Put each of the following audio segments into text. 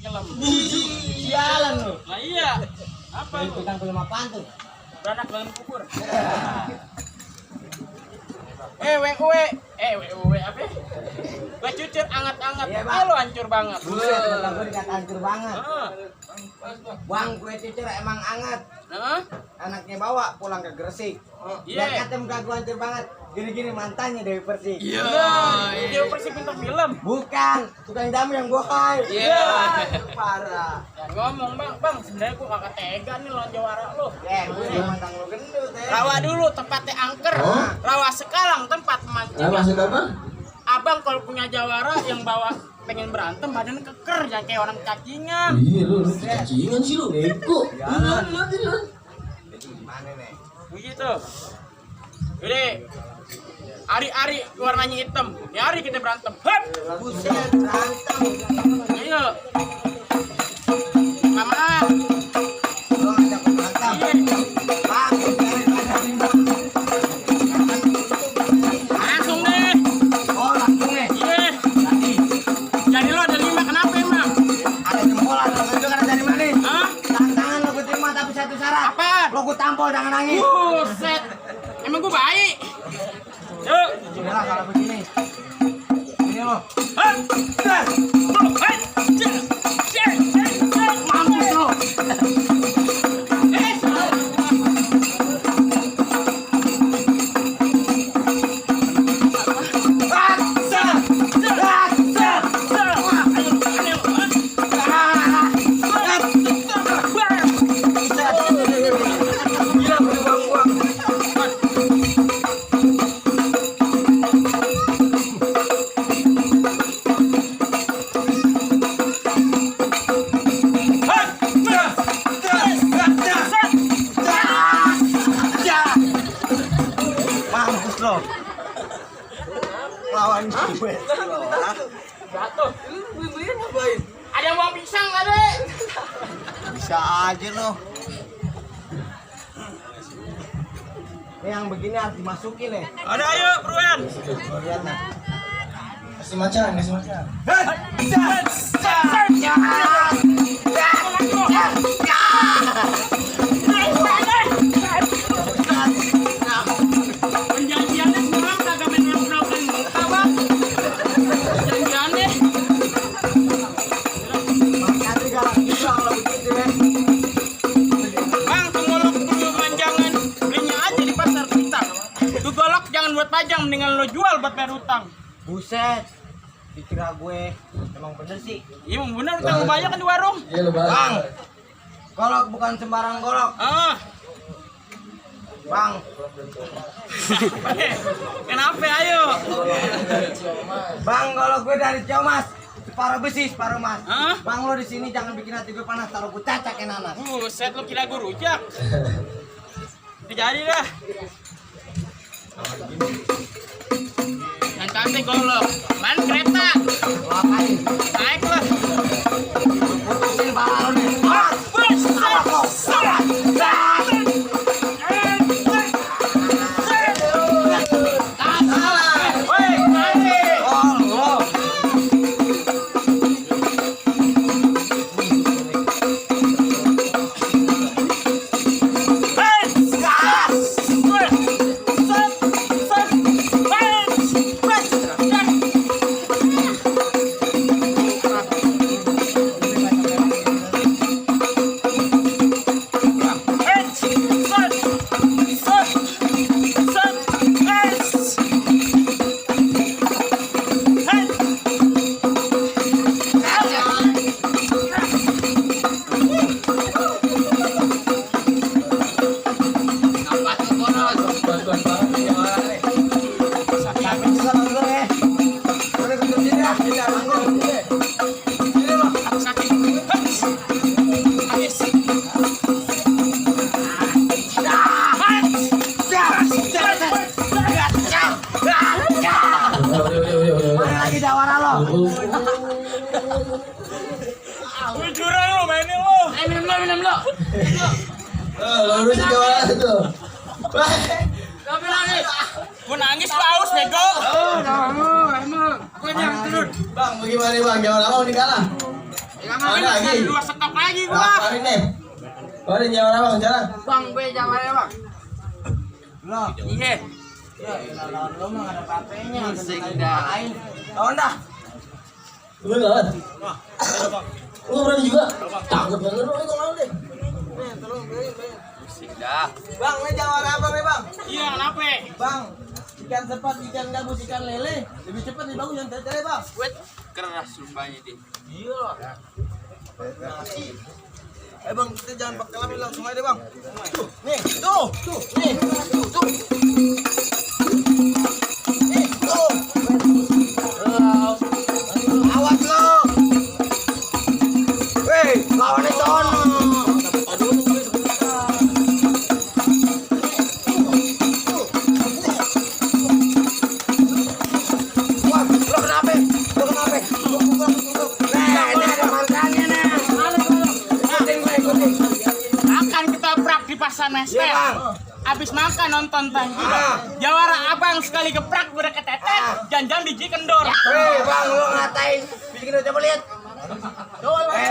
nyelam. Sialan lu. Lah iya. Apa lu? Tukang film apaan tuh? Beranak dalam kubur. WUW apa? Gua cucur anget-anget. Iya, Bang. Lu hancur banget. Buset, kata gue dikata hancur banget. Heeh. Bang, kue cucur emang anget. Heeh. Anaknya bawa pulang ke Gresik. Iya. Biar kata muka gue hancur banget. Gini-gini mantannya Dewi Persik. Iya. Dia Persik pintar film. Bukan, tukang jamu yang bohai. Iya. Parah. Jangan ngomong bang, sebenarnya gua kagak tega nih lawan Jawara lu. Gue mantan lu gendut ya. Rawa dulu tempatnya angker. Rawa Sekalang tempat mancing. Maksud apa? Abang kalau punya Jawara yang bawa pengen berantem badan keker jangan kayak orang cacingan. Iya lu cacingan sih lu bego. Jalan. Jalan. Jadi gimana nih? Begitu. Jadi Ari warnanya hitam. Ya Ari kita berantem. Hep. Buset, berantem. Ayo. Mama. Lo ngajak berantem. Iya. Bang, Langsung deh. oh langsung nih. Iya. Jadi lo ada 5 kenapa emang? Ada jempol, ada itu kan dari mana? Hah? Tantangan lo gue terima tapi satu syarat. Apaan? Lo gue tampol jangan nangis. Buset. Emang gua baik. Yuk. Udah kalau begini. Ini lo. Hah? Hei. Mampus lo. Mampus lo. Lawan gue. Jatuh. Ada yang mau pisang nggak deh? Bisa aja lo. Ini yang begini harus dimasukin nih. Ada ayo, Bruan. Lo lihat nih. Kasih macan, kasih macan. Perjanjiannya semalam kagak menang-menangkan muka, Bang. Perjanjiannya. Makanya galak juga kalau begitu ya. Bang, tuh golok dulu manjangan. Belinya aja di pasar kita. Tuh golok jangan buat pajang, mendingan lo jual buat bayar utang. Buset. Dikira gue emang bener sih. Iya, bener utang banyak kan di warung. Iya lu Bang. Golok bukan sembarang golok. Ah. Bang. Kenapa ayo? Bang, golok gue dari Ciomas. Separuh besi, separuh emas. Hah? Bang, lo di sini jangan bikin hati gue panas, taruh gue cacakin nanas. Buset, lo kira gue rujak. Jadi dah. Yang cantik golok. Man kereta. Lo apain? Naik lah. Putusin pala lo nih. Awas lo. Woi, naik. Oh, lo. Lagi jawara lo. Jujuran lo mainin lo. Minum lo. Lu sih kawan tuh. Tapi nangis. Gua nangis paus bego. Oh, kamu emang. Gua yang turun. Bang, bagaimana bang? Jangan lama nih kalah. Ini Ada masih lagi. ada 2 stok lagi gua. Keluarin deh. Keluarin jawara bang, jalan. Bang, gue jawabannya bang. Iya. Ya, lawan lo mah ada apa-apanya. Musik dah. Lawan dah. Lu lawan. Lu berani juga? Takut banget lu itu lawan deh. Musik dah. Bang, ini jawara apa nih bang? Iya, kenapa? Bang, ikan sepat, ikan gabus, ikan lele lebih cepat lebih bagus yang tele bang. Wait, keras sumpahnya dia. Iya. Bang, kita jangan pakai lama langsung aja deh bang. Tuh, nih, tuh, nih, tuh. Nih, tuh. Awas lo. Weh, lawannya sono. Wah, lo kenapa? Lo kenapa? Nah, ini ada mantannya nih. Akan kita prak di pasar Mesper. Iya, Bang. Abis makan nonton tangkil. Jawara abang sekali geprak udah ketetet, jangan biji kendor. Weh bang, lo ngatain bikin udah coba lihat.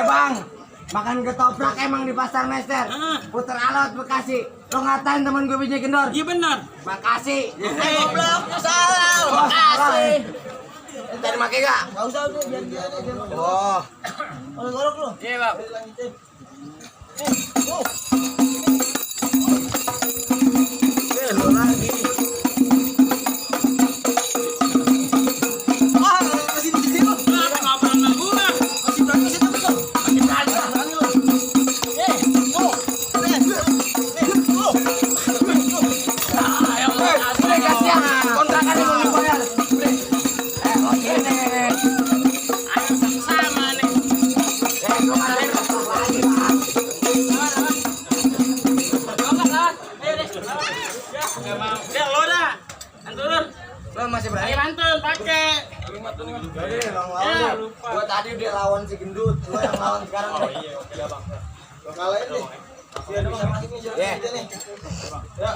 Bang, makan ketoprak emang di pasar Mester. Puter alot Bekasi. Lo ngatain temen gue biji kendor. Iya benar. Makasih. Goblok, salah. Makasih. Tadi make gak? Gak usah udah biar dia aja. Oh. Ngorok lo. Iya, Bang. Lo lagi. Ah, masih di sini lo. Kenapa nggak pernah gua? Masih berani sih tapi tuh. Masih berani lo. Tuh. Ayo, Udah kasihan. Kontrakannya mau dibayar. Oke nih. sama nih. Lo ada lagi bang. Ya lo dah. Antun. Lo masih berani? Ayo mantun pakai. Jadi bang Ya, lawan. lupa. Gua tadi udah lawan si gendut. Lo yang lawan sekarang. Oh iya bang. Lo kalahin nih. Iya bang. Ya. Ya.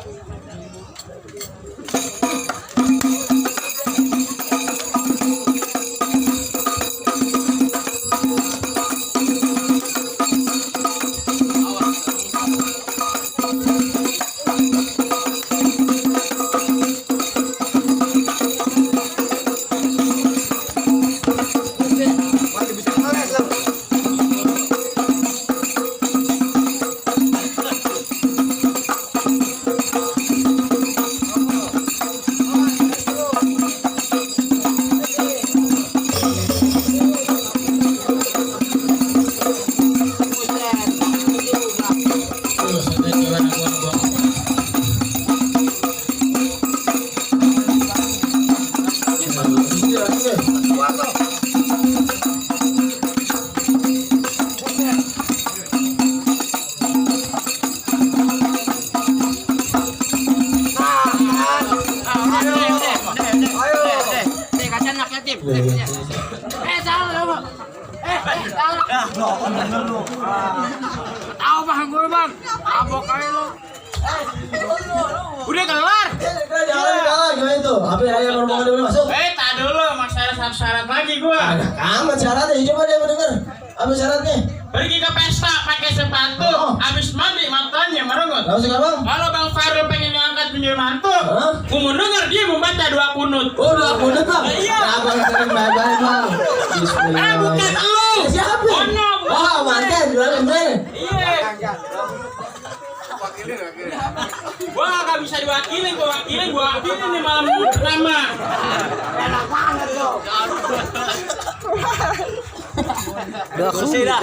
Masih bisa ngeles lo. Terus ada jawara gua. Kuat lo. Tahu bang gue bang. Abok aja lo. Udah kelar. Jangan kalah gimana itu? Apa yang ayam rombongan dulu masuk? Tak dulu masih ada syarat lagi gua. Ada amat syaratnya, coba deh mendengar. Apa syaratnya? Pergi ke pesta pakai sepatu, Oh. habis mandi matanya merengut. Gak usah bang. Kalau Bang Farel pengen diangkat menjadi mantu, Hah? gua mau denger dia membaca 2 kunut. Oh, udah aku udah bang. Iya. Abang sering bye-bye bang. Bukan lu. Siapa? Oh no. Oh, mantan, jualan mana? Iya. Gua gak bisa diwakilin, gua wakilin nih malam pertama. Enak banget lo. Kursi dah.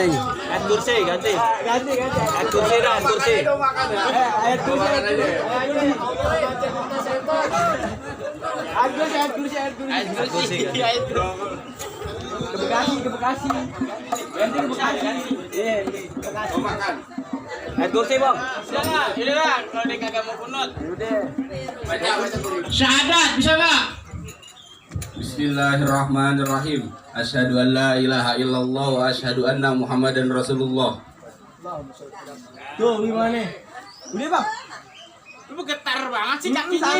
At kursi ganti. At kursi dah, at kursi. Ayat kursi. At kursi. Ke Bekasi. Ganti ke Bekasi. Iya, At kursi bang. Udah lah, kalau dia kagak mau kunut. udah. Syahadat bisa gak? Bismillahirrahmanirrahim. Asyhadu an la ilaha illallah wa asyhadu anna Muhammadan Rasulullah. Tuh gimana? Udah bang. Lu getar banget sih kakinya.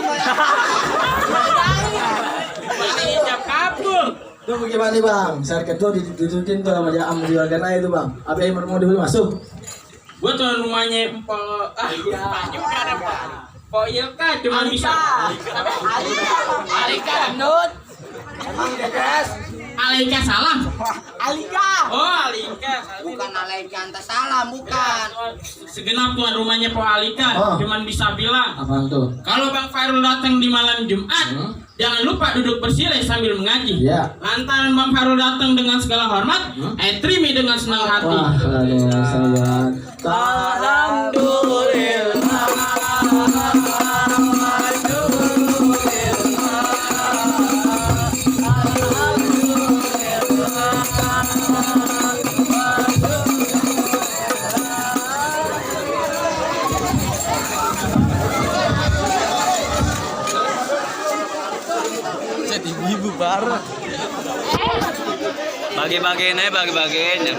Mana ijab kabul. Tuh bagaimana nih bang? Serket tuh ditututin tuh sama dia di warga lain tuh bang. Apa yang mau dibeli masuk? Gua tuh rumahnya Empok. Lupa juga ada Pak. Pok Ilka cuma bisa. Alika Nut. Emang Des? Alika salah. Alika. Oh, Alika. Bukan Alika anta salah, bukan. Segenap tuan rumahnya Pok Alika cuman bisa bilang. Apaan tuh? Kalau Bang Fairul datang di malam Jumat, jangan lupa duduk bersila sambil mengaji. Iya. Lantaran Bang Fairul datang dengan segala hormat, terima dengan senang hati. Wah, sangat. Bagi-bagiin aja, bagi-bagiin.